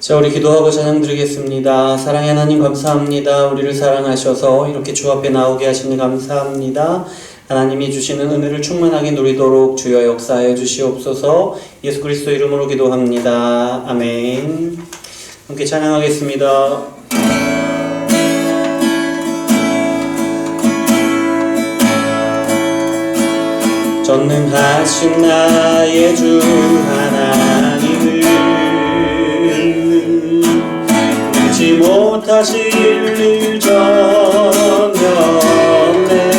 자, 우리 기도하고 찬양 드리겠습니다. 사랑의 하나님 감사합니다. 우리를 사랑하셔서 이렇게 주 앞에 나오게 하시니 감사합니다. 하나님이 주시는 은혜를 충만하게 누리도록 주여 역사하여 주시옵소서. 예수 그리스도 이름으로 기도합니다. 아멘. 함께 찬양하겠습니다. 전능하신 나의 주 하나님을 잊지 못하실 일 전혀 없네.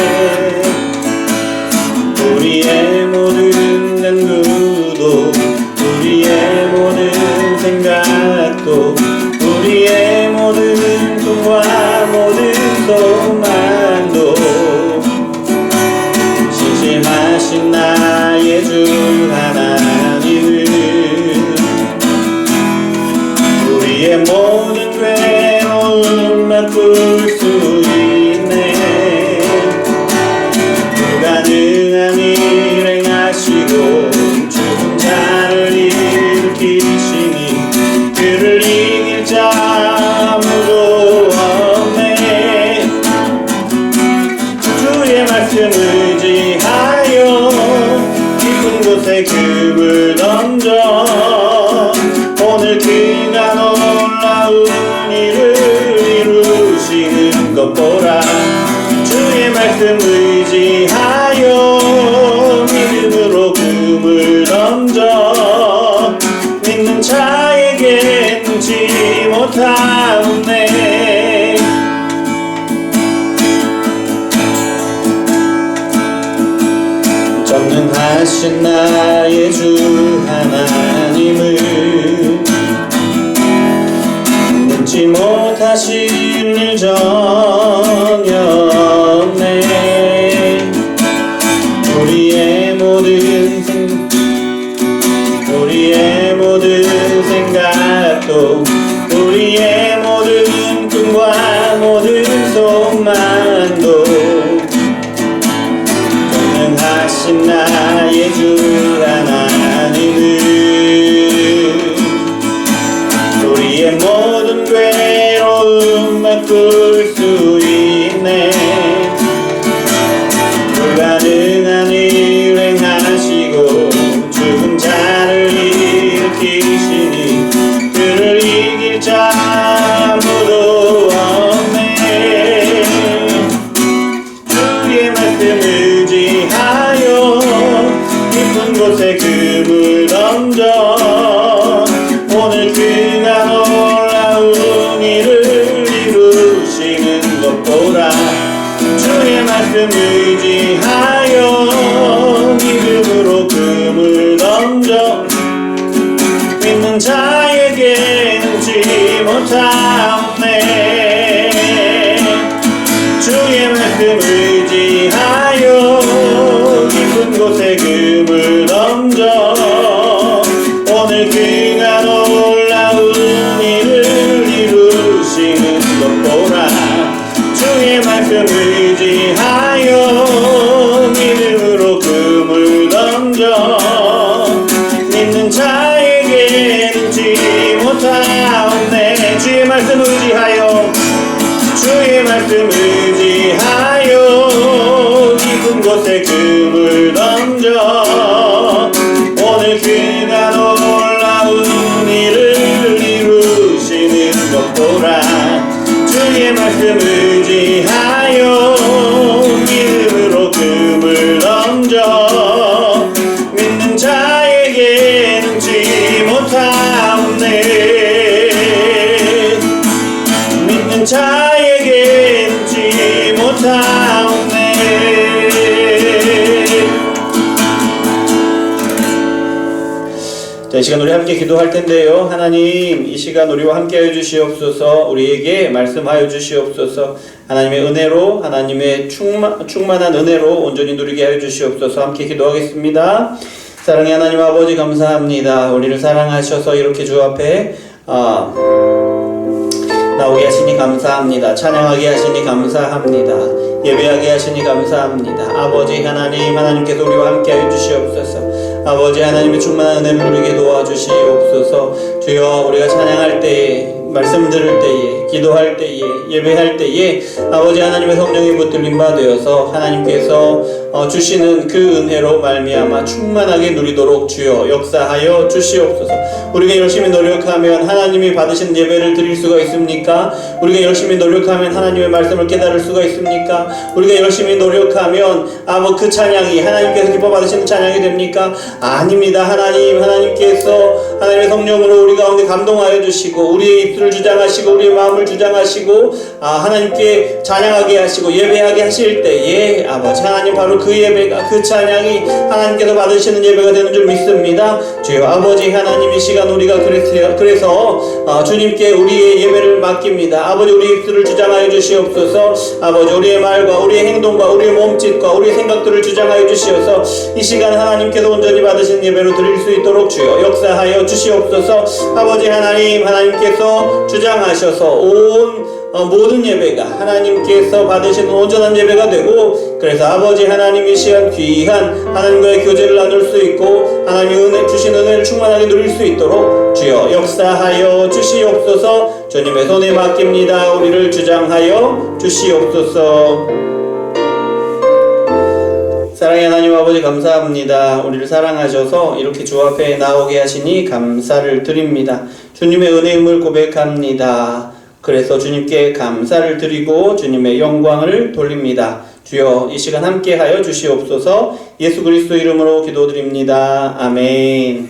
우리의 모든 간구도 우리의 모든 생각도 우리의 모든 꿈과 모든 소망도 신실하신 나의 주 하나님을 우리의 모든 괴로움 바꿀 수 있네. 불가능한 일 행하시고 죽은 자를 일으키시니 그를 이길 자 아무도 없네. 주의 말씀 의지하여 깊은 곳에 금을 던져 오늘 그가 놀라운 일을 이루시는 것 보라. 주의 말씀 의지하여 믿음으로 금을 던져 믿는 자에게 눈치 못하네. 전능하신 나의 주 하나님을 잊지 못하실 일 전혀 없네. 우리의 모든 생각도 우리의 모든 꿈과 모든 소망도 전능하신 나의 주 하나님을 우리의 모든 괴로움 바꿀 수 있네. 불가능한 일 행하시고 죽은 자를 일으키시니 그를 이길 자 아무도 없네. 주의 말씀 의지하여 깊은 곳에 금을 던져 오늘 그가 놀라운 일을 이루시는 것 보라. 주의 말씀 의지하여 믿음으로 금을 던져 믿는 자에게 눈치 못하네. 주의 말씀 의지하여 깊은 곳에 금을 던져 오늘 그가 놀라운 일을 이루시는 것 보라. 주의 말씀 의지하여 믿음으로 금을 던져 믿는 자에게 눈치 못하네. 주의 말씀 의지하여 주의 말씀 의지하여 깊은 곳에 금을 던져 오늘 그가 놀라운 일을 이루시는 것 보라. 주의 말씀 의지하여 믿음으로 금을 던져 믿는 자에게 눈치 못하네. 믿는 자에게 눈치 못하네. 자, 이 시간 우리 함께 기도할 텐데요. 하나님, 이 시간 우리와 함께 하여 주시옵소서. 우리에게 말씀하여 주시옵소서. 하나님의 은혜로, 하나님의 충만한 은혜로 온전히 누리게 하여 주시옵소서. 함께 기도하겠습니다. 사랑의 하나님 아버지 감사합니다. 우리를 사랑하셔서 이렇게 주 앞에 나오게 하시니 감사합니다. 찬양하게 하시니 감사합니다. 예배하게 하시니 감사합니다. 아버지 하나님, 하나님께서 우리와 함께하여 주시옵소서. 아버지 하나님의 충만한 은혜를 누리게 도와주시옵소서. 주여, 우리가 찬양할 때에, 말씀 들을 때에, 기도할 때에, 예배할 때에 아버지 하나님의 성령이 붙들림 받으어서 하나님께서 주시는 그 은혜로 말미암아 충만하게 누리도록 주여 역사하여 주시옵소서. 우리가 열심히 노력하면 하나님이 받으신 예배를 드릴 수가 있습니까? 우리가 열심히 노력하면 하나님의 말씀을 깨달을 수가 있습니까? 우리가 열심히 노력하면 그 찬양이 하나님께서 기뻐 받으시는 찬양이 됩니까? 아닙니다. 하나님께서 하나님의 성령으로 우리 가운데 감동하여 주시고 우리의 입술을 주장하시고 우리의 마음을 주장하시고 하나님께 찬양하게 하시고 예배하게 하실 때에 아버지 하나님 바로 그 예배가, 그 찬양이 하나님께서 받으시는 예배가 되는 줄 믿습니다. 주여 아버지 하나님, 이 시간 우리가 그래서 주님께 우리의 예배를 맡깁니다. 아버지, 우리의 입술을 주장하여 주시옵소서. 아버지, 우리의 말과 우리의 행동과 우리의 몸짓과 우리의 생각들을 주장하여 주시어서 이 시간 하나님께서 온전히 받으신 예배로 드릴 수 있도록 주여 역사하여 주시옵소서. 아버지 하나님, 하나님께서 주장하셔서 모든 예배가 하나님께서 받으시는 온전한 예배가 되고, 그래서 아버지 하나님, 이 시간 귀한 하나님과의 교제를 나눌 수 있고 하나님이 주신 은혜를 충만하게 누릴 수 있도록 주여 역사하여 주시옵소서. 주님의 손에 맡깁니다. 우리를 주장하여 주시옵소서. 사랑의 하나님 아버지, 감사합니다. 우리를 사랑하셔서 이렇게 주 앞에 나오게 하시니 감사를 드립니다. 주님의 은혜임을 고백합니다. 그래서 주님께 감사를 드리고 주님의 영광을 돌립니다. 주여, 이 시간 함께하여 주시옵소서. 예수 그리스도 이름으로 기도드립니다. 아멘.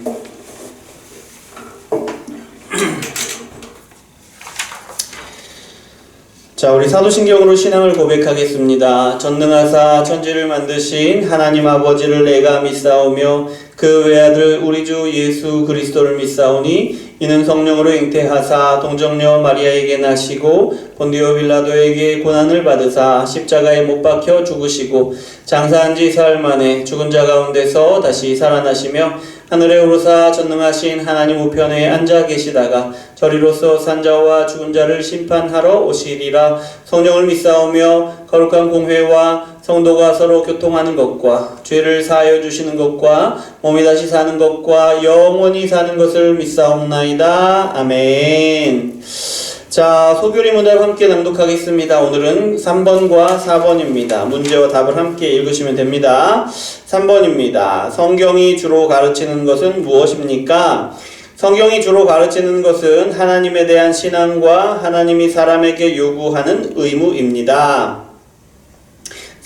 자, 우리 사도신경으로 신앙을 고백하겠습니다. 전능하사 천지를 만드신 하나님 아버지를 내가 믿사오며 그 외아들 우리 주 예수 그리스도를 믿사오니 이는 성령으로 잉태하사 동정녀 마리아에게 나시고 본디오 빌라도에게 고난을 받으사 십자가에 못 박혀 죽으시고 장사한 지 사흘 만에 죽은 자 가운데서 다시 살아나시며 하늘에 오르사 전능하신 하나님 우편에 앉아 계시다가 저리로서 산자와 죽은 자를 심판하러 오시리라. 성령을 믿사오며 거룩한 공회와 성도가 서로 교통하는 것과 죄를 사하여 주시는 것과 몸이 다시 사는 것과 영원히 사는 것을 믿사옵나이다. 아멘. 자, 소교리 문답 함께 낭독하겠습니다. 오늘은 3번과 4번입니다. 문제와 답을 함께 읽으시면 됩니다. 3번입니다. 성경이 주로 가르치는 것은 무엇입니까? 성경이 주로 가르치는 것은 하나님에 대한 신앙과 하나님이 사람에게 요구하는 의무입니다.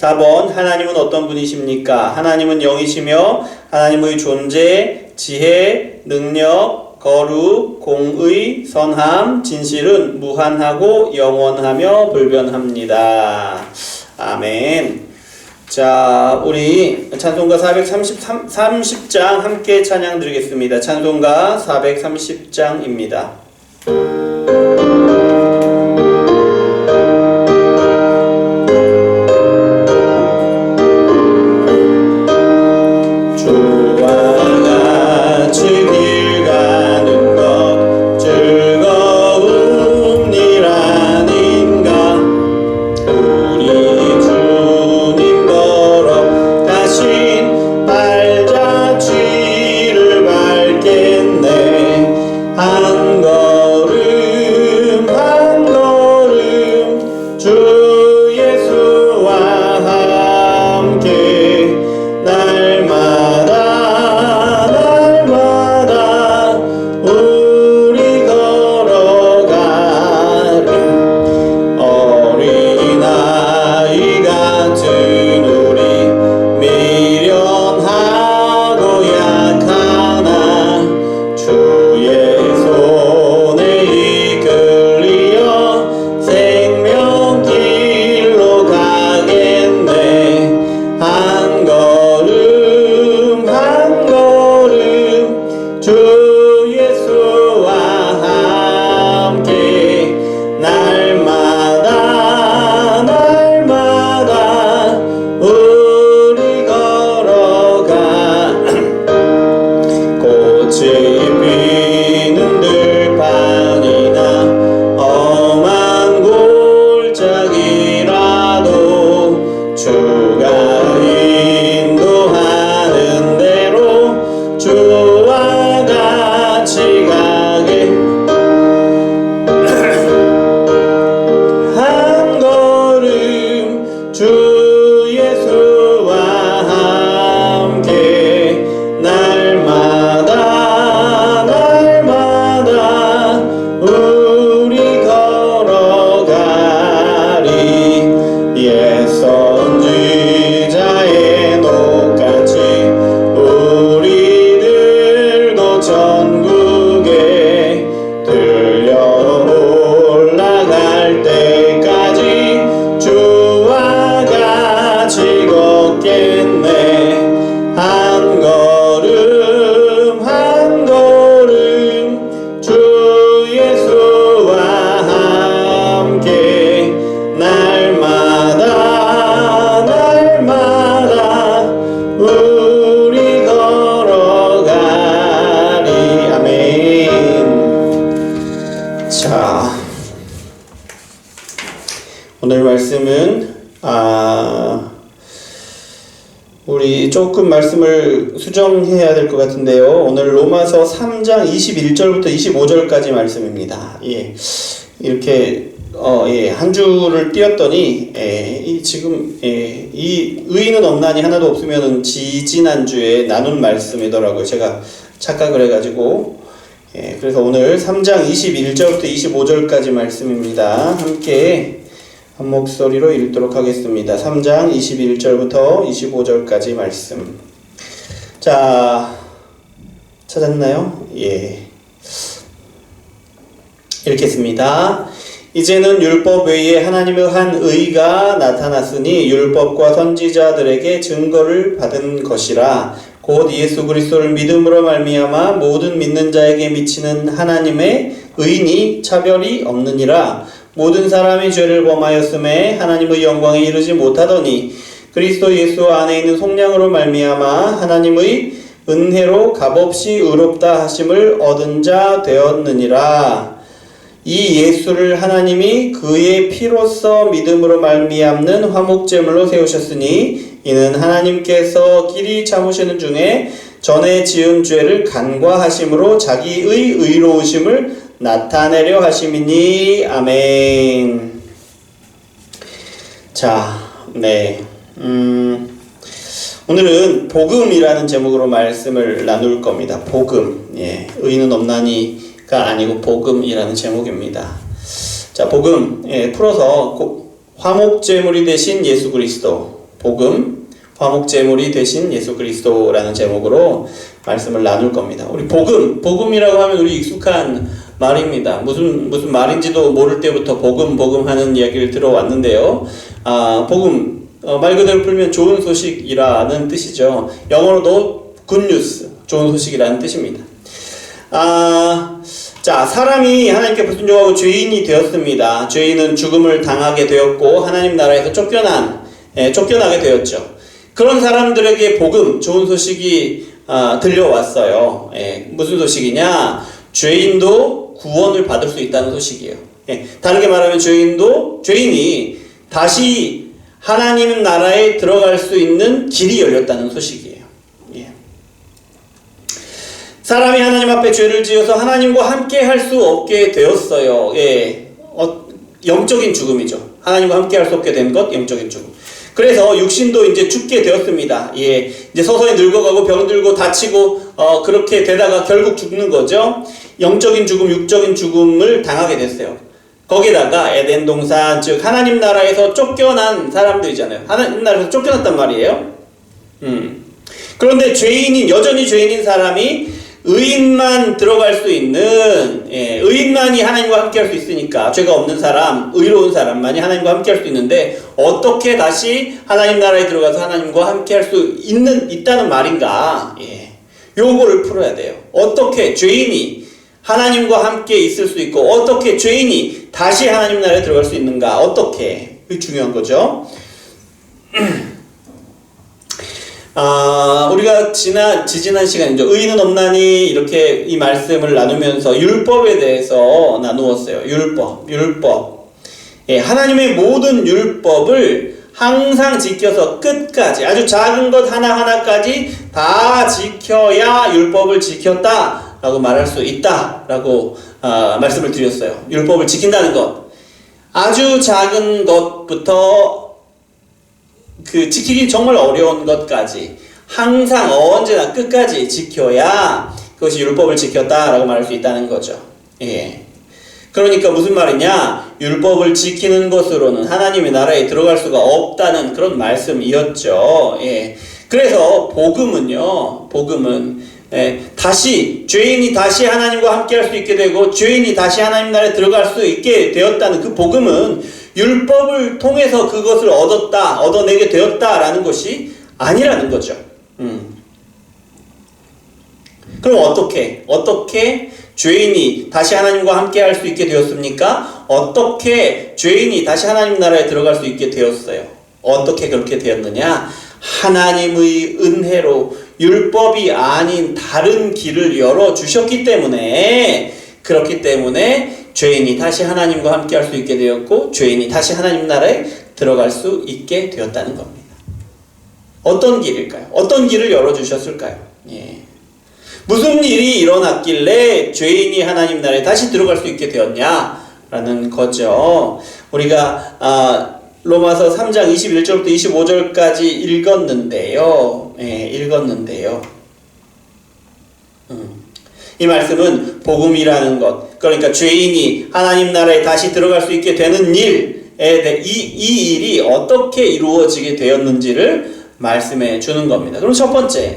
4번, 하나님은 어떤 분이십니까? 하나님은 영이시며 하나님의 존재, 지혜, 능력, 거룩, 공의, 선함, 진실은 무한하고 영원하며 불변합니다. 아멘. 자, 우리 찬송가 430장 함께 찬양 드리겠습니다. 찬송가 430장입니다. 주 예수와 함께 날마다 조금 말씀을 수정해야 될 것 같은데요. 오늘 로마서 3장 21절부터 25절까지 말씀입니다. 예. 이렇게 한 줄을 띄었더니 지금 이 의인은 없나니 하나도 없으면은 지지난주에 나눈 말씀이더라고요. 제가 착각을 해가지고 그래서 오늘 3장 21절부터 25절까지 말씀입니다. 함께 한 목소리로 읽도록 하겠습니다. 3장 21절부터 25절까지 말씀. 자, 찾았나요? 예. 읽겠습니다. 이제는 율법 외에 하나님의 한 의가 나타났으니 율법과 선지자들에게 증거를 받은 것이라. 곧 예수 그리스도를 믿음으로 말미암아 모든 믿는 자에게 미치는 하나님의 의인이 차별이 없느니라. 모든 사람이 죄를 범하였음에 하나님의 영광에 이르지 못하더니 그리스도 예수 안에 있는 속량으로 말미암아 하나님의 은혜로 값없이 의롭다 하심을 얻은 자 되었느니라. 이 예수를 하나님이 그의 피로써 믿음으로 말미암는 화목제물로 세우셨으니 이는 하나님께서 길이 참으시는 중에 전에 지은 죄를 간과하심으로 자기의 의로우심을 나타내려 하심이니. 아멘. 자, 네. 오늘은 복음이라는 제목으로 말씀을 나눌 겁니다. 복음. 예. 의인은 없나니가 아니고 복음이라는 제목입니다. 자, 복음. 풀어서 화목제물이 되신 예수 그리스도. 복음. 화목제물이 되신 예수 그리스도라는 제목으로 말씀을 나눌 겁니다. 우리 복음이라고 하면 우리 익숙한 말입니다. 무슨 말인지도 모를 때부터 복음 하는 이야기를 들어왔는데요. 복음, 말 그대로 풀면 좋은 소식이라는 뜻이죠. 영어로도 good news, 좋은 소식이라는 뜻입니다. 자, 사람이 하나님께 불순종하고 죄인이 되었습니다. 죄인은 죽음을 당하게 되었고 하나님 나라에서 쫓겨나게 되었죠. 그런 사람들에게 복음, 좋은 소식이 들려왔어요. 무슨 소식이냐? 죄인도 구원을 받을 수 있다는 소식이에요. 다르게 말하면 죄인이 다시 하나님 나라에 들어갈 수 있는 길이 열렸다는 소식이에요. 사람이 하나님 앞에 죄를 지어서 하나님과 함께 할 수 없게 되었어요. 영적인 죽음이죠. 하나님과 함께 할 수 없게 된 것, 영적인 죽음. 그래서 육신도 이제 죽게 되었습니다. 이제 서서히 늙어가고 병들고 다치고 그렇게 되다가 결국 죽는 거죠. 영적인 죽음, 육적인 죽음을 당하게 됐어요. 거기다가 에덴 동산, 즉 하나님 나라에서 쫓겨난 사람들이잖아요. 하나님 나라에서 쫓겨났단 말이에요. 그런데 여전히 죄인인 사람이 의인만 들어갈 수 있는, 의인만이 하나님과 함께 할 수 있으니까, 죄가 없는 사람, 의로운 사람만이 하나님과 함께 할 수 있는데, 어떻게 다시 하나님 나라에 들어가서 하나님과 함께 할 수 있다는 말인가? 요거를 풀어야 돼요. 어떻게 죄인이 하나님과 함께 있을 수 있고, 어떻게 죄인이 다시 하나님 나라에 들어갈 수 있는가? 어떻게? 그게 중요한 거죠. 우리가 지지난 시간이죠. 의인은 없나니 이렇게 이 말씀을 나누면서 율법에 대해서 나누었어요. 율법. 하나님의 모든 율법을 항상 지켜서 끝까지, 아주 작은 것 하나하나까지 다 지켜야 율법을 지켰다라고 말할 수 있다라고 말씀을 드렸어요. 율법을 지킨다는 것. 아주 작은 것부터 지키기 정말 어려운 것까지 항상 언제나 끝까지 지켜야 그것이 율법을 지켰다라고 말할 수 있다는 거죠. 그러니까 무슨 말이냐? 율법을 지키는 것으로는 하나님의 나라에 들어갈 수가 없다는 그런 말씀이었죠. 그래서 복음은 죄인이 다시 하나님과 함께 할 수 있게 되고 죄인이 다시 하나님 나라에 들어갈 수 있게 되었다는 그 복음은 율법을 통해서 그것을 얻어내게 되었다라는 것이 아니라는 거죠. 그럼 어떻게 죄인이 다시 하나님과 함께 할 수 있게 되었습니까? 어떻게 죄인이 다시 하나님 나라에 들어갈 수 있게 되었어요? 어떻게 그렇게 되었느냐? 하나님의 은혜로 율법이 아닌 다른 길을 열어주셨기 때문에, 그렇기 때문에 죄인이 다시 하나님과 함께 할 수 있게 되었고 죄인이 다시 하나님 나라에 들어갈 수 있게 되었다는 겁니다. 어떤 길일까요? 어떤 길을 열어주셨을까요? 예. 무슨 일이 일어났길래 죄인이 하나님 나라에 다시 들어갈 수 있게 되었냐라는 거죠. 우리가 로마서 3장 21절부터 25절까지 읽었는데요. 이 말씀은 복음이라는 것, 그러니까 죄인이 하나님 나라에 다시 들어갈 수 있게 되는 일에 대해 이 일이 어떻게 이루어지게 되었는지를 말씀해 주는 겁니다. 그럼 첫 번째,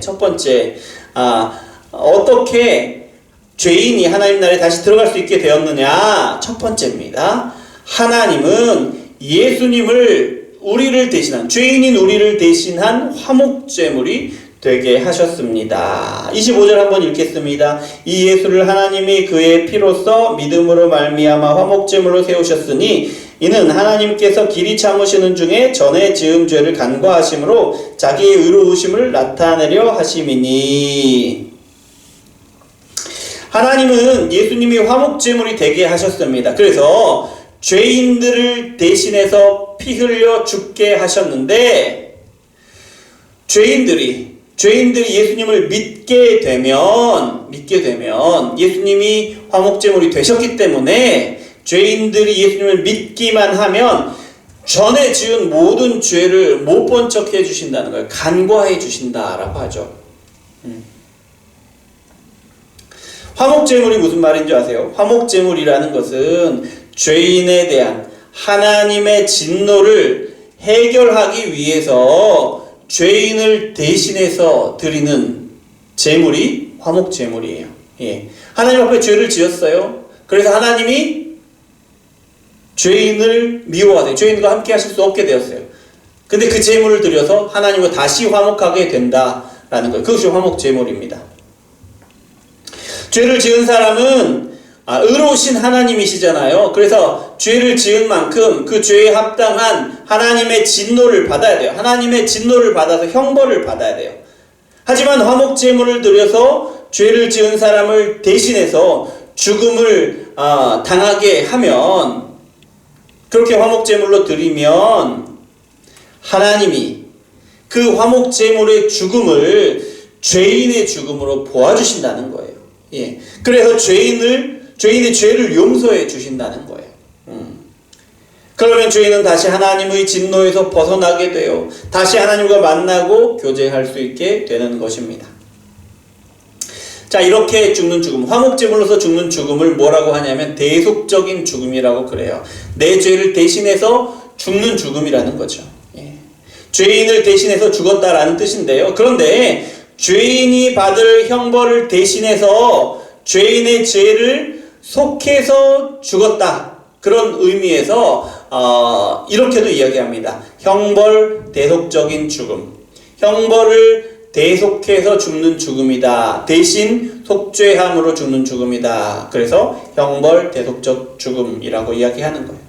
어떻게 죄인이 하나님 나라에 다시 들어갈 수 있게 되었느냐? 첫 번째입니다. 하나님은 예수님을 우리를 대신한, 죄인인 우리를 대신한 화목제물이 되게 하셨습니다. 25절 한번 읽겠습니다. 이 예수를 하나님이 그의 피로써 믿음으로 말미암아 화목제물로 세우셨으니 이는 하나님께서 길이 참으시는 중에 전에 지은 죄를 간과하심으로 자기의 의로우심을 나타내려 하심이니. 하나님은 예수님이 화목제물이 되게 하셨습니다. 그래서 죄인들을 대신해서 피 흘려 죽게 하셨는데, 죄인들이 예수님을 믿게 되면 예수님이 화목제물이 되셨기 때문에 죄인들이 예수님을 믿기만 하면 전에 지은 모든 죄를 못 본 척 해주신다는 거예요. 간과해 주신다라고 하죠. 화목제물이 무슨 말인지 아세요? 화목제물이라는 것은 죄인에 대한 하나님의 진노를 해결하기 위해서 죄인을 대신해서 드리는 제물이 화목제물이에요. 예. 하나님 앞에 죄를 지었어요. 그래서 하나님이 죄인을 미워하세요. 죄인과 함께 하실 수 없게 되었어요. 근데 그 제물을 드려서 하나님과 다시 화목하게 된다라는 거예요. 그것이 화목제물입니다. 죄를 지은 사람은 의로우신 하나님이시잖아요. 그래서 죄를 지은 만큼 그 죄에 합당한 하나님의 진노를 받아야 돼요. 하나님의 진노를 받아서 형벌을 받아야 돼요. 하지만 화목제물을 드려서 죄를 지은 사람을 대신해서 죽음을 당하게 하면, 그렇게 화목제물로 드리면 하나님이 그 화목제물의 죽음을 죄인의 죽음으로 보아주신다는 거예요. 예. 그래서 죄인의 죄를 용서해 주신다는 거예요. 그러면 죄인은 다시 하나님의 진노에서 벗어나게 돼요. 다시 하나님과 만나고 교제할 수 있게 되는 것입니다. 자, 이렇게 죽는 죽음, 화목제물로서 죽는 죽음을 뭐라고 하냐면 대속적인 죽음이라고 그래요. 내 죄를 대신해서 죽는 죽음이라는 거죠. 예. 죄인을 대신해서 죽었다라는 뜻인데요. 그런데 죄인이 받을 형벌을 대신해서 죄인의 죄를 속해서 죽었다, 그런 의미에서 이렇게도 이야기합니다. 형벌 대속적인 죽음, 형벌을 대속해서 죽는 죽음이다, 대신 속죄함으로 죽는 죽음이다. 그래서 형벌 대속적 죽음이라고 이야기하는 거예요.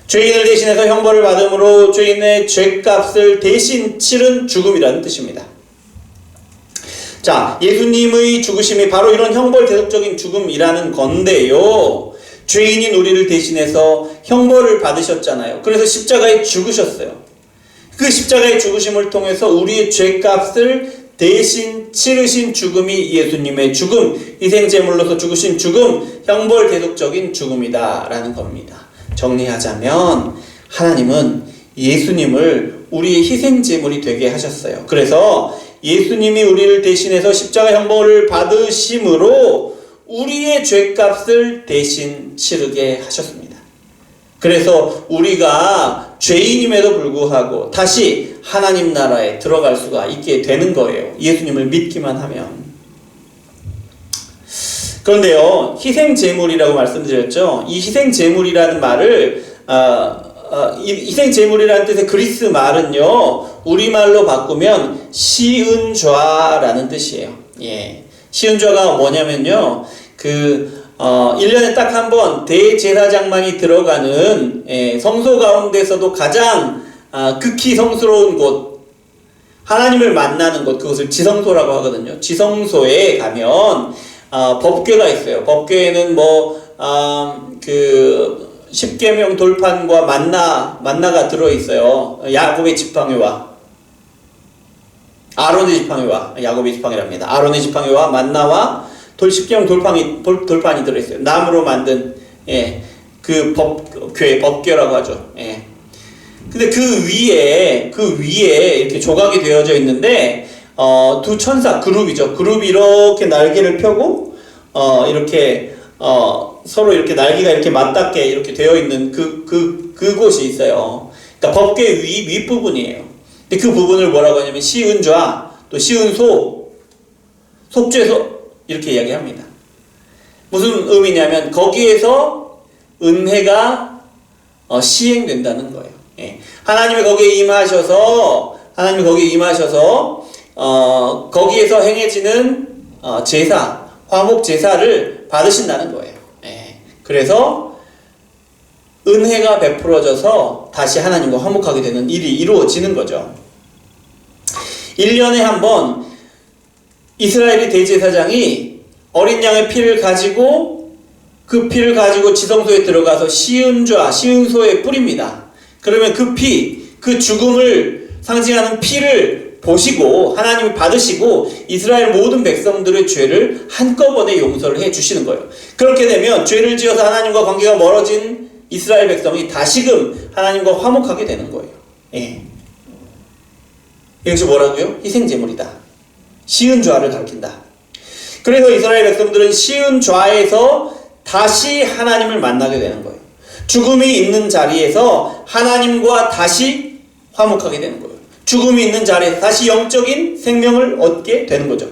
죄인을 대신해서 형벌을 받음으로 죄인의 죄값을 대신 치른 죽음이라는 뜻입니다. 자, 예수님의 죽으심이 바로 이런 형벌 대속적인 죽음이라는 건데요. 죄인인 우리를 대신해서 형벌을 받으셨잖아요. 그래서 십자가에 죽으셨어요. 그 십자가의 죽으심을 통해서 우리의 죄값을 대신 치르신 죽음이 예수님의 죽음, 희생제물로서 죽으신 죽음, 형벌 대속적인 죽음이다라는 겁니다. 정리하자면 하나님은 예수님을 우리의 희생제물이 되게 하셨어요. 그래서 예수님이 우리를 대신해서 십자가 형벌을 받으심으로 우리의 죄값을 대신 치르게 하셨습니다. 그래서 우리가 죄인임에도 불구하고 다시 하나님 나라에 들어갈 수가 있게 되는 거예요. 예수님을 믿기만 하면. 그런데요, 희생제물이라고 말씀드렸죠. 이 희생제물이라는 말을 희생제물이라는 뜻의 그리스 말은요, 우리말로 바꾸면 시은좌라는 뜻이에요. 예. 시은좌가 뭐냐면요, 1년에 딱 한 번 대제사장만이 들어가는 성소 가운데서도 가장 극히 성스러운 곳, 하나님을 만나는 곳, 그것을 지성소라고 하거든요. 지성소에 가면 법궤가 있어요. 법궤에는 십계명 돌판과 만나가 들어있어요. 야곱의 지팡이와. 아론의 지팡이와 야곱의 지팡이랍니다. 아론의 지팡이와 만나와 십계명 돌판이 들어있어요. 나무로 만든 그 법궤라고 하죠. 근데 그 위에 이렇게 조각이 되어져 있는데 두 천사 그룹이죠. 그룹이 이렇게 날개를 펴고 이렇게 서로 이렇게 날개가 이렇게 맞닿게 이렇게 되어 있는 그곳이 있어요. 그러니까 법궤 윗부분이에요. 근데 그 부분을 뭐라고 하냐면 시은좌 또 시은소 속죄소 이렇게 이야기합니다. 무슨 의미냐면 거기에서 은혜가 시행된다는 거예요. 하나님이 거기에 임하셔서 거기에서 행해지는 제사, 화목 제사를 받으신다는 거예요. 그래서 은혜가 베풀어져서 다시 하나님과 화목하게 되는 일이 이루어지는 거죠. 1년에 한 번 이스라엘의 대제사장이 어린 양의 피를 가지고 그 피를 가지고 지성소에 들어가서 시은소에 뿌립니다. 그러면 그 죽음을 상징하는 피를 보시고 하나님이 받으시고 이스라엘 모든 백성들의 죄를 한꺼번에 용서를 해 주시는 거예요. 그렇게 되면 죄를 지어서 하나님과 관계가 멀어진 이스라엘 백성이 다시금 하나님과 화목하게 되는 거예요. 이것이 뭐라고요? 희생제물이다. 시은좌를 가리킨다. 그래서 이스라엘 백성들은 시은좌에서 다시 하나님을 만나게 되는 거예요. 죽음이 있는 자리에서 하나님과 다시 화목하게 되는 거예요. 죽음이 있는 자리에서 다시 영적인 생명을 얻게 되는 거죠.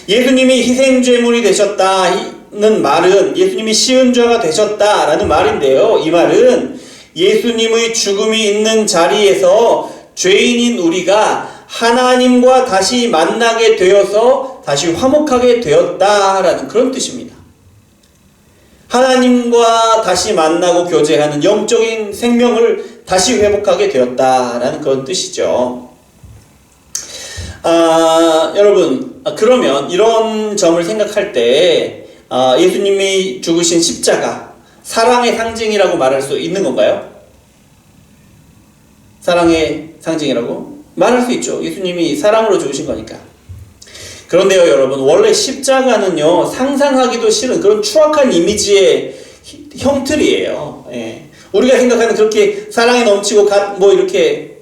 예수님이 희생제물이 되셨다는 말은 예수님이 시은좌가 되셨다라는 말인데요. 이 말은 예수님의 죽음이 있는 자리에서 죄인인 우리가 하나님과 다시 만나게 되어서 다시 화목하게 되었다라는 그런 뜻입니다. 하나님과 다시 만나고 교제하는 영적인 생명을 다시 회복하게 되었다라는 그런 뜻이죠. 여러분, 그러면 이런 점을 생각할 때 예수님이 죽으신 십자가 사랑의 상징이라고 말할 수 있는 건가요? 사랑의 상징이라고 말할 수 있죠. 예수님이 사랑으로 죽으신 거니까. 그런데요, 여러분, 원래 십자가는요, 상상하기도 싫은 그런 추악한 이미지의 형틀이에요. 우리가 생각하는 그렇게 사랑이 넘치고 이렇게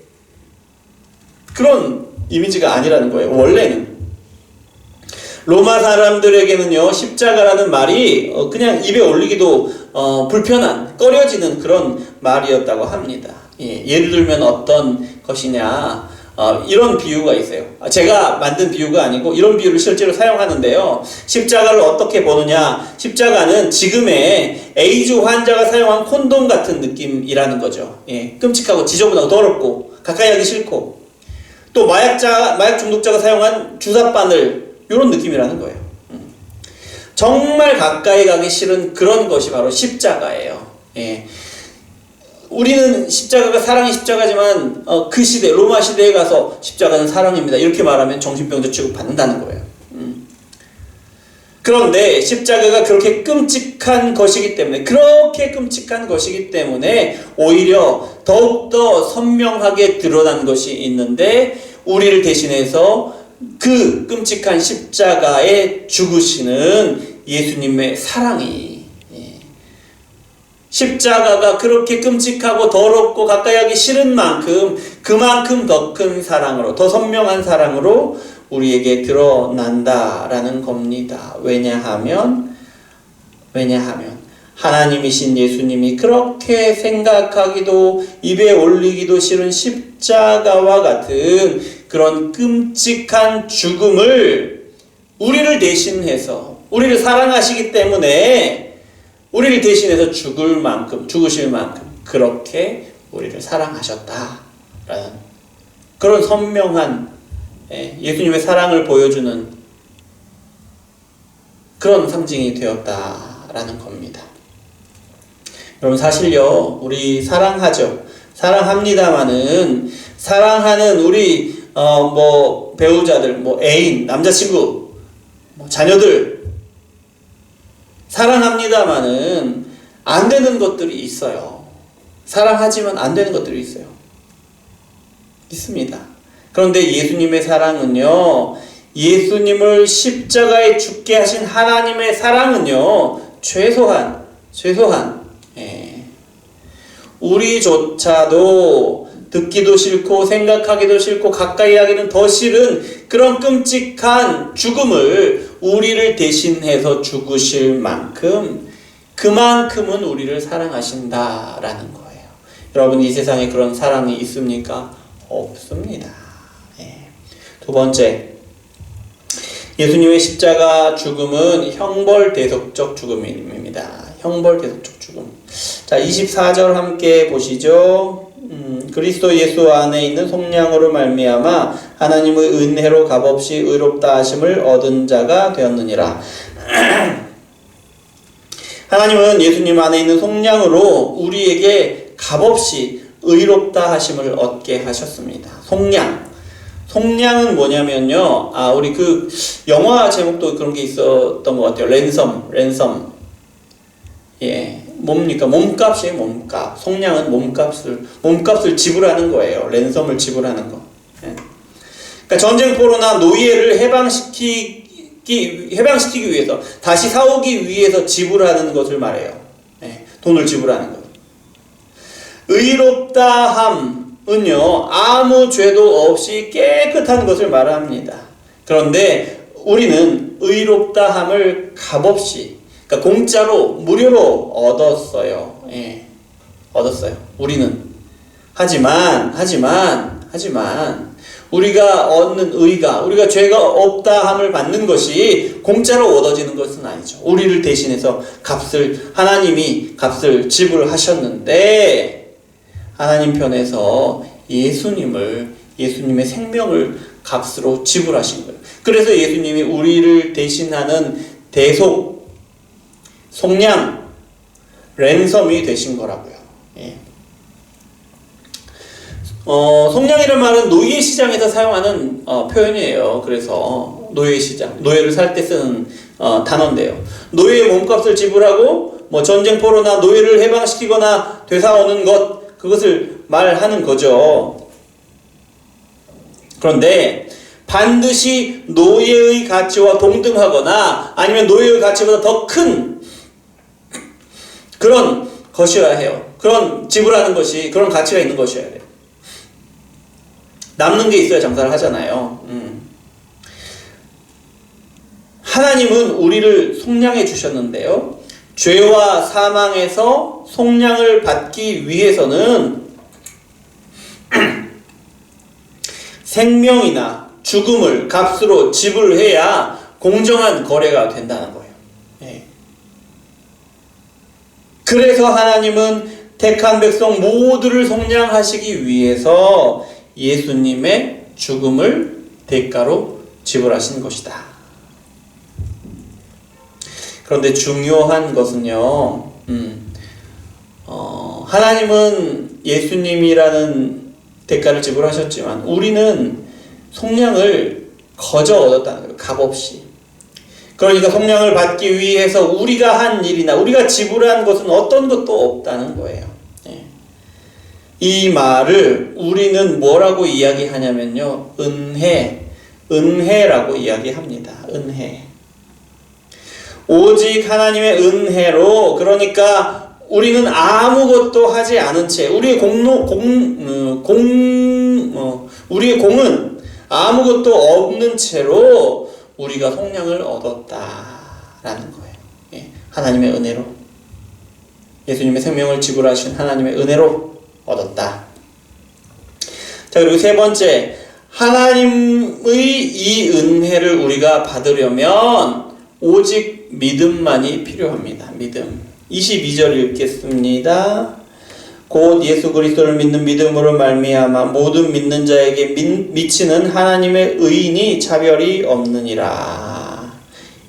그런 이미지가 아니라는 거예요. 원래는 로마 사람들에게는요, 십자가라는 말이 그냥 입에 올리기도 불편한, 꺼려지는 그런 말이었다고 합니다. 예를 들면 어떤 것이냐, 이런 비유가 있어요. 제가 만든 비유가 아니고 이런 비유를 실제로 사용하는데요. 십자가를 어떻게 보느냐, 십자가는 지금의 에이즈 환자가 사용한 콘돔 같은 느낌이라는 거죠. 끔찍하고 지저분하고 더럽고 가까이 하기 싫고, 또 마약 중독자가 사용한 주사바늘, 이런 느낌이라는 거예요. 정말 가까이 가기 싫은 그런 것이 바로 십자가예요. 우리는 십자가가 사랑의 십자가지만 그 시대, 로마 시대에 가서 십자가는 사랑입니다, 이렇게 말하면 정신병자 취급받는다는 거예요. 그런데 십자가가 그렇게 끔찍한 것이기 때문에 오히려 더욱더 선명하게 드러난 것이 있는데, 우리를 대신해서 그 끔찍한 십자가에 죽으시는 예수님의 사랑이, 십자가가 그렇게 끔찍하고 더럽고 가까이 하기 싫은 만큼 그만큼 더 큰 사랑으로, 더 선명한 사랑으로 우리에게 드러난다라는 겁니다. 왜냐하면 하나님이신 예수님이 그렇게 생각하기도 입에 올리기도 싫은 십자가와 같은 그런 끔찍한 죽음을 우리를 대신해서, 우리를 사랑하시기 때문에 우리를 대신해서 죽으실 만큼 그렇게 우리를 사랑하셨다라는 그런 선명한 예수님의 사랑을 보여주는 그런 상징이 되었다라는 겁니다. 여러분, 사실요, 우리 사랑하죠. 사랑합니다마는 사랑하는 우리 배우자들, 애인, 남자친구, 자녀들 사랑합니다마는 안 되는 것들이 있어요. 사랑하지만 안 되는 것들이 있습니다. 그런데 예수님의 사랑은요, 예수님을 십자가에 죽게 하신 하나님의 사랑은요, 최소한 우리조차도 듣기도 싫고 생각하기도 싫고 가까이 하기는 더 싫은 그런 끔찍한 죽음을 우리를 대신해서 죽으실 만큼 그만큼은 우리를 사랑하신다라는 거예요. 여러분, 이 세상에 그런 사랑이 있습니까? 없습니다. 두 번째, 예수님의 십자가 죽음은 형벌대속적 죽음입니다. 형벌대속적 죽음. 자, 24절 함께 보시죠. 그리스도 예수 안에 있는 속량으로 말미암아 하나님의 은혜로 값없이 의롭다 하심을 얻은 자가 되었느니라. 하나님은 예수님 안에 있는 속량으로 우리에게 값없이 의롭다 하심을 얻게 하셨습니다. 속량은 뭐냐면요. 우리 그 영화 제목도 그런 게 있었던 것 같아요. 랜섬. 예. 뭡니까? 몸값이에요, 몸값. 속량은 몸값을 지불하는 거예요. 랜섬을 지불하는 거. 예. 그러니까 전쟁포로나 노예를 해방시키기 위해서, 다시 사오기 위해서 지불하는 것을 말해요. 예. 돈을 지불하는 것. 의롭다함은요, 아무 죄도 없이 깨끗한 것을 말합니다. 그런데 우리는 의롭다함을 값없이, 그러니까 공짜로, 무료로 얻었어요. 예. 얻었어요. 우리는. 하지만, 우리가 얻는 의가, 우리가 죄가 없다함을 받는 것이 공짜로 얻어지는 것은 아니죠. 우리를 대신해서 하나님이 값을 지불하셨는데, 하나님 편에서 예수님의 생명을 값으로 지불하신 거예요. 그래서 예수님이 우리를 대신하는 속량, 랜섬이 되신 거라고요. 예. 속량이라는 말은 노예시장에서 사용하는 표현이에요. 그래서 노예를 살 때 쓰는 단어인데요. 노예의 몸값을 지불하고 전쟁포로나 노예를 해방시키거나 되사오는 그것을 말하는 거죠. 그런데 반드시 노예의 가치와 동등하거나 아니면 노예의 가치보다 더 큰 그런 것이어야 해요. 그런 지불하는 것이, 그런 가치가 있는 것이어야 돼요. 남는 게 있어야 장사를 하잖아요. 하나님은 우리를 속량해 주셨는데요. 죄와 사망에서 속량을 받기 위해서는 생명이나 죽음을 값으로 지불해야 공정한 거래가 된다는 거예요. 네. 그래서 하나님은 택한 백성 모두를 속량하시기 위해서 예수님의 죽음을 대가로 지불하신 것이다. 그런데 중요한 것은요, 하나님은 예수님이라는 대가를 지불하셨지만 우리는 속량을 거저 얻었다는 거예요. 값없이. 그러니까 속량을 받기 위해서 우리가 한 일이나 우리가 지불한 것은 어떤 것도 없다는 거예요. 예. 이 말을 우리는 뭐라고 이야기하냐면요, 은혜라고 이야기합니다. 은혜. 오직 하나님의 은혜로, 그러니까 우리는 아무것도 하지 않은 채, 우리의 공은 아무것도 없는 채로 우리가 속량을 얻었다라는 거예요. 예, 하나님의 은혜로, 예수님의 생명을 지불하신 하나님의 은혜로 얻었다. 자, 그리고 세 번째, 하나님의 이 은혜를 우리가 받으려면 오직 믿음만이 필요합니다. 믿음. 22절 읽겠습니다. 곧 예수 그리스도를 믿는 믿음으로 말미암아 모든 믿는 자에게 미치는 하나님의 의인이 차별이 없느니라.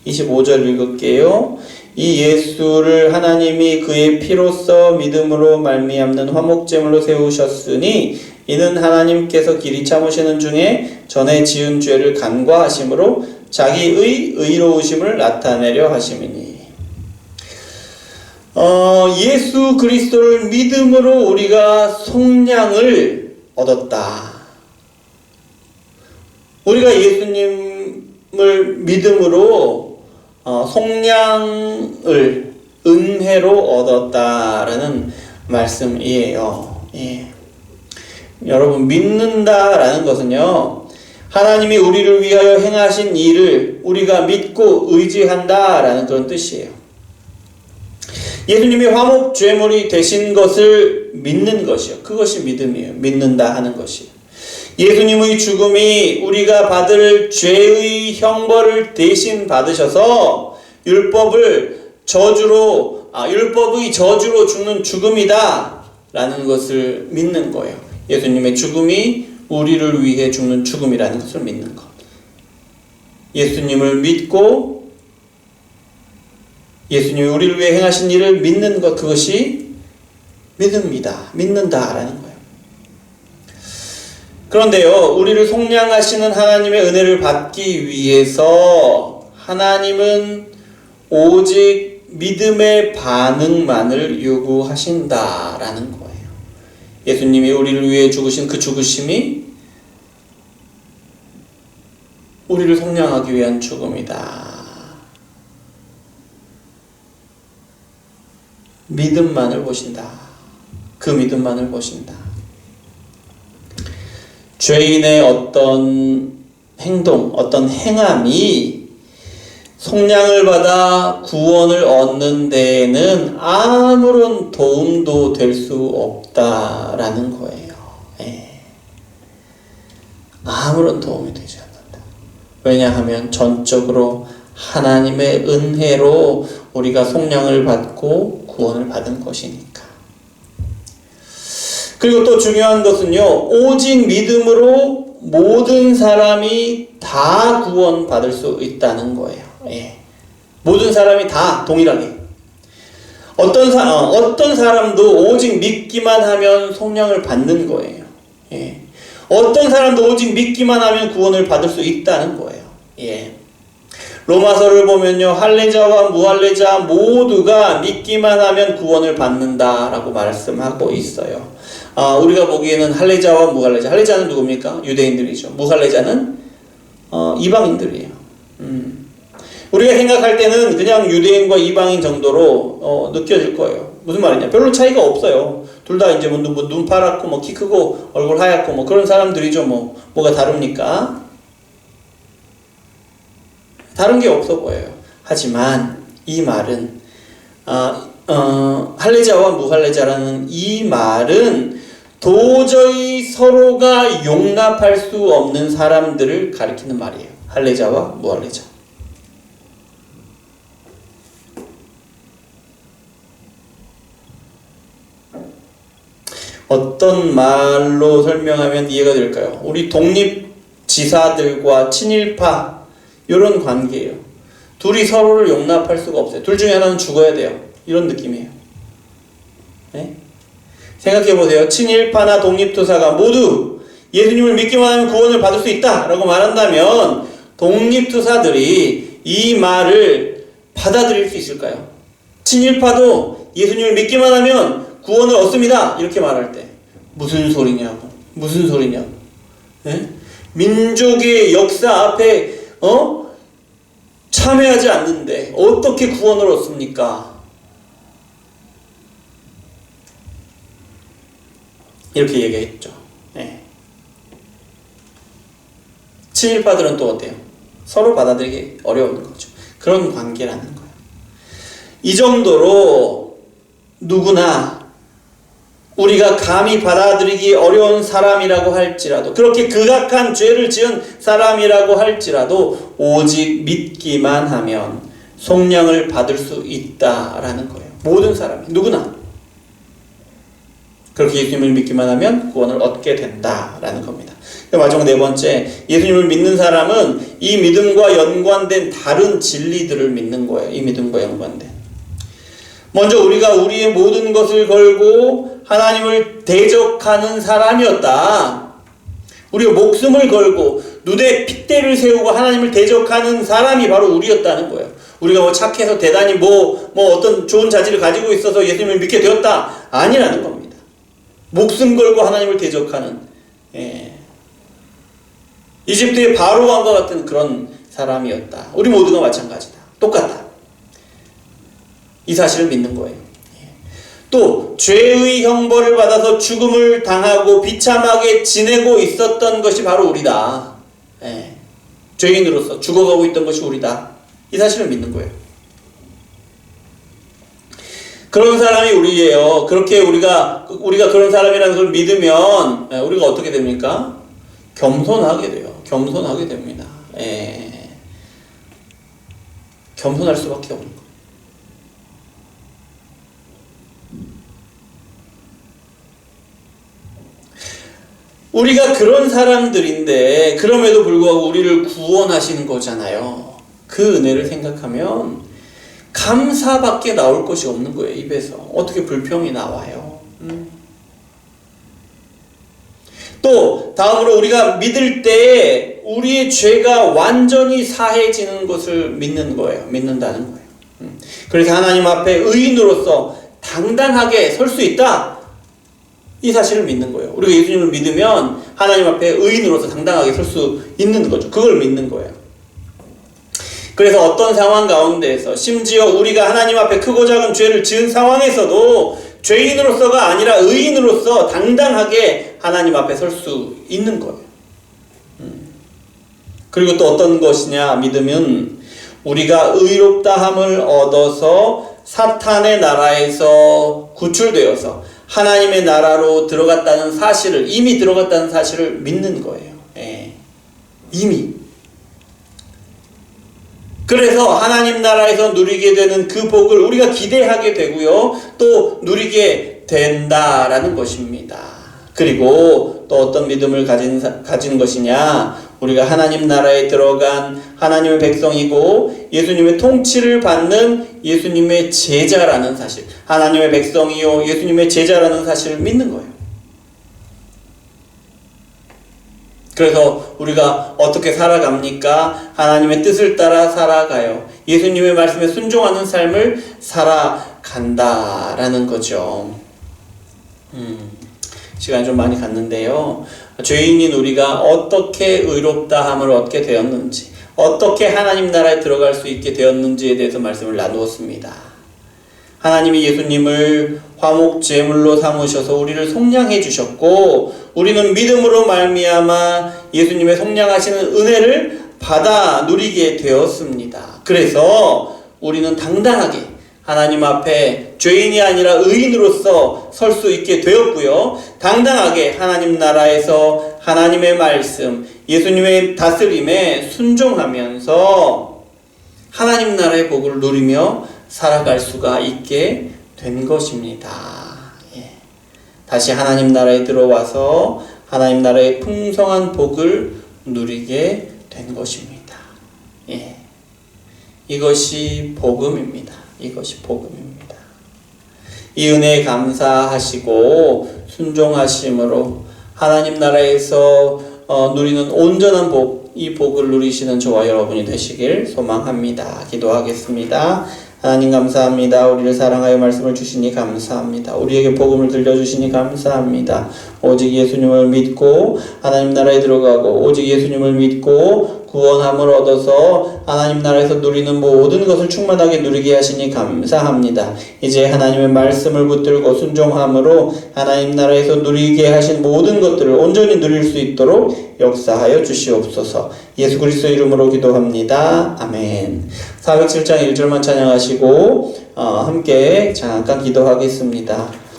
25절 읽을게요. 이 예수를 하나님이 그의 피로써 믿음으로 말미암는 화목제물로 세우셨으니 이는 하나님께서 길이 참으시는 중에 전에 지은 죄를 간과하심으로 자기의 의로우심을 나타내려 하심이니. 예수 그리스도를 믿음으로 우리가 속량을 얻었다. 우리가 예수님을 믿음으로 속량을 은혜로 얻었다라는 말씀이에요. 예. 여러분, 믿는다라는 것은요, 하나님이 우리를 위하여 행하신 일을 우리가 믿고 의지한다라는 그런 뜻이에요. 예수님이 화목 제물이 되신 것을 믿는 것이요. 그것이 믿음이에요. 믿는다 하는 것이에요. 예수님의 죽음이 우리가 받을 죄의 형벌을 대신 받으셔서 율법의 저주로 죽는 죽음이다 라는 것을 믿는 거예요. 예수님의 죽음이 우리를 위해 죽는 죽음이라는 것을 믿는 것. 예수님을 믿고 예수님이 우리를 위해 행하신 일을 믿는 것, 그것이 믿습니다. 믿는다라는 거예요. 그런데요, 우리를 속량하시는 하나님의 은혜를 받기 위해서 하나님은 오직 믿음의 반응만을 요구하신다라는 거예요. 예수님이 우리를 위해 죽으신 그 죽으심이 우리를 속량하기 위한 죽음이다. 믿음만을 보신다. 그 믿음만을 보신다. 죄인의 어떤 행동, 어떤 행함이 속량을 받아 구원을 얻는 데에는 아무런 도움도 될 수 없다라는 거예요. 예. 아무런 도움이 되지 않는다. 왜냐하면 전적으로 하나님의 은혜로 우리가 속량을 받고 구원을 받은 것이니까. 그리고 또 중요한 것은요, 오직 믿음으로 모든 사람이 다 구원받을 수 있다는 거예요. 예. 모든 사람이 다 동일하게. 어떤 사람도 오직 믿기만 하면 속량을 받는 거예요. 예. 어떤 사람도 오직 믿기만 하면 구원을 받을 수 있다는 거예요. 예. 로마서를 보면요, 할례자와 무할례자 모두가 믿기만 하면 구원을 받는다라고 말씀하고 있어요. 우리가 보기에는 할례자와 무할례자, 할례자는 누굽니까? 유대인들이죠. 무할례자는 이방인들이에요. 우리가 생각할 때는 그냥 유대인과 이방인 정도로 느껴질 거예요. 무슨 말이냐? 별로 차이가 없어요. 둘 다 이제 눈 파랗고 키 크고 얼굴 하얗고 그런 사람들이죠. 뭐가 다릅니까? 다른 게 없어 보여요. 하지만 이 말은 할례자와 무할례자라는 이 말은 도저히 서로가 용납할 수 없는 사람들을 가리키는 말이에요. 할례자와 무할례자. 어떤 말로 설명하면 이해가 될까요? 우리 독립지사들과 친일파 이런 관계예요. 둘이 서로를 용납할 수가 없어요. 둘 중에 하나는 죽어야 돼요. 이런 느낌이에요. 네? 생각해보세요. 친일파나 독립투사가 모두 예수님을 믿기만 하면 구원을 받을 수 있다 라고 말한다면 독립투사들이 이 말을 받아들일 수 있을까요? 친일파도 예수님을 믿기만 하면 구원을 얻습니다 이렇게 말할 때 무슨 소리냐고, 무슨 소리냐고. 네? 민족의 역사 앞에 참여하지 않는데 어떻게 구원을 얻습니까? 이렇게 얘기했죠. 네. 친일파들은 또 어때요? 서로 받아들이기 어려운 거죠. 그런 관계라는 거예요. 이 정도로 누구나 우리가 감히 받아들이기 어려운 사람이라고 할지라도, 그렇게 극악한 죄를 지은 사람이라고 할지라도 오직 믿기만 하면 속량을 받을 수 있다라는 거예요. 모든 사람이, 누구나 그렇게 예수님을 믿기만 하면 구원을 얻게 된다라는 겁니다. 마지막 네 번째, 예수님을 믿는 사람은 이 믿음과 연관된 다른 진리들을 믿는 거예요. 이 믿음과 연관된. 먼저 우리가 우리의 모든 것을 걸고 하나님을 대적하는 사람이었다. 우리가 목숨을 걸고 눈에 핏대를 세우고 하나님을 대적하는 사람이 바로 우리였다는 거예요. 우리가 착해서 대단히 어떤 좋은 자질을 가지고 있어서 예수님을 믿게 되었다. 아니라는 겁니다. 목숨 걸고 하나님을 대적하는, 이집트의 바로 왕과 같은 그런 사람이었다. 우리 모두가 마찬가지다. 똑같다. 이 사실을 믿는 거예요. 또 죄의 형벌을 받아서 죽음을 당하고 비참하게 지내고 있었던 것이 바로 우리다. 죄인으로서 죽어가고 있던 것이 우리다. 이 사실을 믿는 거예요. 그런 사람이 우리예요. 그렇게 우리가 그런 사람이라는 걸 믿으면 우리가 어떻게 됩니까? 겸손하게 돼요. 겸손하게 됩니다. 겸손할 수밖에 없는 거예요. 우리가 그런 사람들인데 그럼에도 불구하고 우리를 구원하시는 거잖아요. 그 은혜를 생각하면 감사밖에 나올 것이 없는 거예요. 입에서. 어떻게 불평이 나와요. 또 다음으로 우리가 믿을 때 우리의 죄가 완전히 사해지는 것을 믿는 거예요. 믿는다는 거예요. 그래서 하나님 앞에 의인으로서 당당하게 설 수 있다. 이 사실을 믿는 거예요. 우리가 예수님을 믿으면 하나님 앞에 의인으로서 당당하게 설 수 있는 거죠. 그걸 믿는 거예요. 그래서 어떤 상황 가운데에서 심지어 우리가 하나님 앞에 크고 작은 죄를 지은 상황에서도 죄인으로서가 아니라 의인으로서 당당하게 하나님 앞에 설 수 있는 거예요. 그리고 또 어떤 것이냐 믿음은 우리가 의롭다함을 얻어서 사탄의 나라에서 구출되어서 하나님의 나라로 들어갔다는 사실을, 이미 들어갔다는 사실을 믿는 거예요. 이미. 그래서 하나님 나라에서 누리게 되는 그 복을 우리가 기대하게 되고요. 또 누리게 된다라는 것입니다. 그리고 또 어떤 믿음을 가진 것이냐? 우리가 하나님 나라에 들어간 하나님의 백성이고 예수님의 통치를 받는 예수님의 제자라는 사실, 하나님의 백성이요 예수님의 제자라는 사실을 믿는 거예요. 그래서 우리가 어떻게 살아갑니까? 하나님의 뜻을 따라 살아가요. 예수님의 말씀에 순종하는 삶을 살아간다라는 거죠. 시간이 좀 많이 갔는데요. 죄인인 우리가 어떻게 의롭다함을 얻게 되었는지, 어떻게 하나님 나라에 들어갈 수 있게 되었는지에 대해서 말씀을 나누었습니다. 하나님이 예수님을 화목 제물로 삼으셔서 우리를 속량해 주셨고, 우리는 믿음으로 말미암아 예수님의 속량하시는 은혜를 받아 누리게 되었습니다. 그래서 우리는 당당하게 하나님 앞에 죄인이 아니라 의인으로서 설 수 있게 되었고요. 당당하게 하나님 나라에서 하나님의 말씀, 예수님의 다스림에 순종하면서 하나님 나라의 복을 누리며 살아갈 수가 있게 된 것입니다. 다시 하나님 나라에 들어와서 하나님 나라의 풍성한 복을 누리게 된 것입니다. 이것이 복음입니다. 이것이 복음입니다. 이 은혜에 감사하시고 순종하심으로 하나님 나라에서 누리는 온전한 복, 이 복을 누리시는 저와 여러분이 되시길 소망합니다. 기도하겠습니다. 하나님 감사합니다. 우리를 사랑하여 말씀을 주시니 감사합니다. 우리에게 복음을 들려주시니 감사합니다. 오직 예수님을 믿고 하나님 나라에 들어가고 오직 예수님을 믿고 구원함을 얻어서 하나님 나라에서 누리는 모든 것을 충만하게 누리게 하시니 감사합니다. 이제 하나님의 말씀을 붙들고 순종함으로 하나님 나라에서 누리게 하신 모든 것들을 온전히 누릴 수 있도록 역사하여 주시옵소서. 예수 그리스도 이름으로 기도합니다. 아멘. 407장 1절만 찬양하시고 함께 잠깐 기도하겠습니다.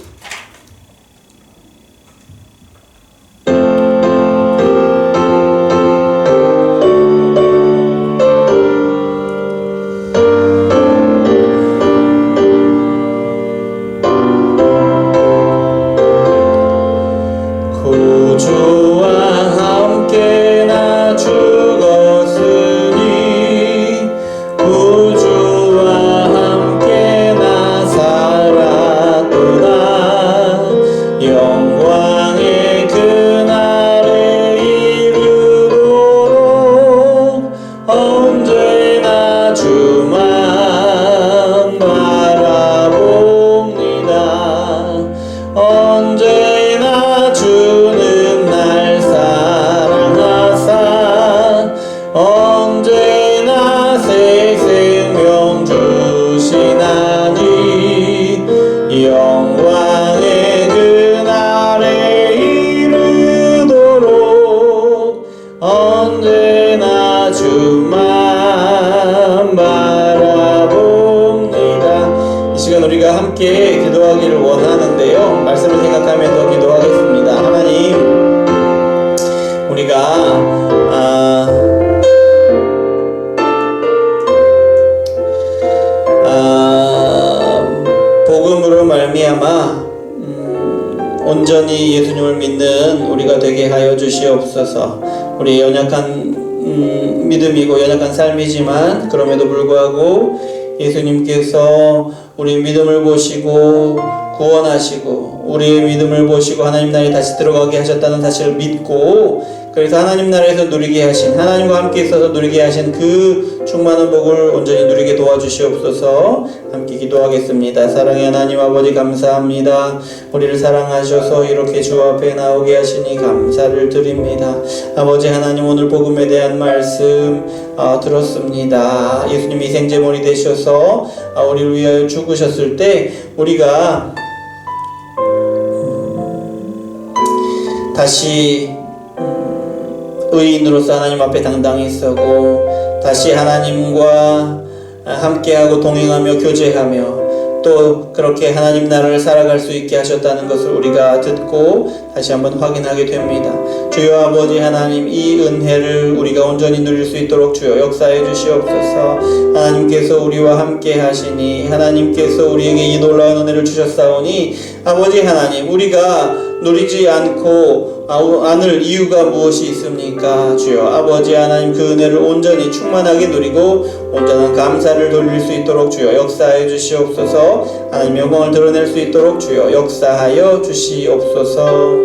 구주와 함께 나 살았도다. 언제나 새 생명 주시나니 영광의 그날에 이르도록 언제나 주만 바라봅니다. 이 시간 우리가 함께 기도하기를 원하는데요, 말씀을 생각하면서 기도하겠습니다. 하나님, 우리가 복음으로 말미암아 온전히 예수님을 믿는 우리가 되게 하여 주시옵소서. 우리 연약한 믿음이고 연약한 삶이지만 그럼에도 불구하고 예수님께서 우리 믿음을 보시고 구원하시고 우리의 믿음을 보시고 하나님 나라에 다시 들어가게 하셨다는 사실을 믿고, 그래서 하나님 나라에서 누리게 하신, 하나님과 함께 있어서 누리게 하신 그 충만한 복을 온전히 누리게 도와주시옵소서. 함께 기도하겠습니다. 사랑의 하나님 아버지, 감사합니다. 우리를 사랑하셔서 이렇게 주 앞에 나오게 하시니 감사를 드립니다. 아버지 하나님, 오늘 복음에 대한 말씀 들었습니다. 예수님이 희생제물이 되셔서 우리를 위하여 죽으셨을 때 우리가 다시 의인으로서 하나님 앞에 당당히 서고 다시 하나님과 함께하고 동행하며 교제하며 또 그렇게 하나님 나라를 살아갈 수 있게 하셨다는 것을 우리가 듣고 다시 한번 확인하게 됩니다. 주여 아버지 하나님, 이 은혜를 우리가 온전히 누릴 수 있도록 주여 역사해 주시옵소서. 하나님께서 우리와 함께 하시니, 하나님께서 우리에게 이 놀라운 은혜를 주셨사오니 아버지 하나님, 우리가 누리지 않고 않을 이유가 무엇이 있습니까? 주여 아버지 하나님, 그 은혜를 온전히 충만하게 누리고 온전한 감사를 돌릴 수 있도록 주여 역사하여 주시옵소서. 하나님 영광을 드러낼 수 있도록 주여 역사하여 주시옵소서.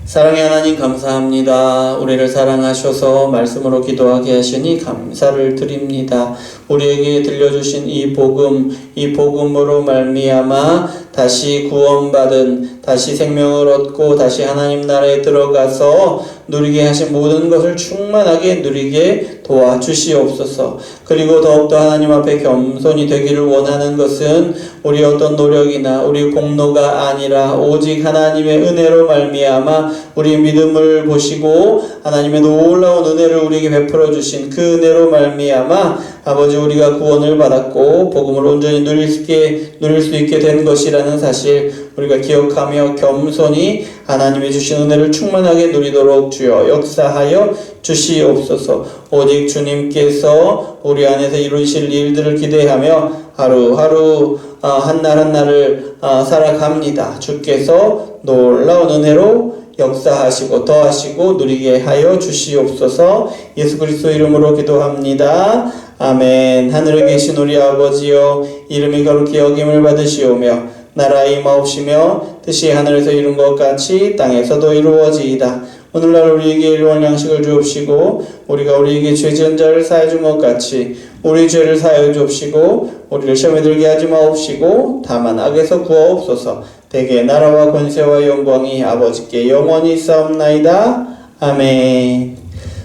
사랑의 하나님, 감사합니다. 우리를 사랑하셔서 말씀으로 기도하게 하시니 감사를 드립니다. 우리에게 들려주신 이 복음, 이 복음으로 말미암아 다시 구원받은, 다시 생명을 얻고 다시 하나님 나라에 들어가서 누리게 하신 모든 것을 충만하게 누리게 도와주시옵소서. 그리고 더욱더 하나님 앞에 겸손히 되기를 원하는 것은 우리 어떤 노력이나 우리 공로가 아니라 오직 하나님의 은혜로 말미암아 우리 믿음을 보시고 하나님의 놀라운 은혜를 우리에게 베풀어 주신 그 은혜로 말미암아 아버지, 우리가 구원을 받았고 복음을 온전히 누릴 수 있게 된 것이라는 사실 우리가 기억하며 겸손히 하나님이 주신 은혜를 충만하게 누리도록 주여 역사하여 주시옵소서. 오직 주님께서 우리 안에서 이루실 일들을 기대하며 하루하루 한날 한날을 살아갑니다. 주께서 놀라운 은혜로 역사하시고 더하시고 누리게 하여 주시옵소서. 예수 그리스도 이름으로 기도합니다. 아멘. 하늘에 계신 우리 아버지여, 이름이 거룩히 여김을 받으시오며 나라의 임하옵시며 뜻이 하늘에서 이룬 것 같이 땅에서도 이루어지이다. 오늘날 우리에게 일용할 양식을 주옵시고 우리가 우리에게 죄 지은 자를 사하여 준 것 같이 우리 죄를 사하여 주옵시고 우리를 시험에 들게 하지 마옵시고 다만 악에서 구하옵소서. 대개 나라와 권세와 영광이 아버지께 영원히 있사옵나이다. 아멘.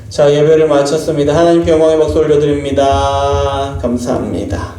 자, 예배를 마쳤습니다. 하나님께 영광의 박수 올려드립니다. 감사합니다.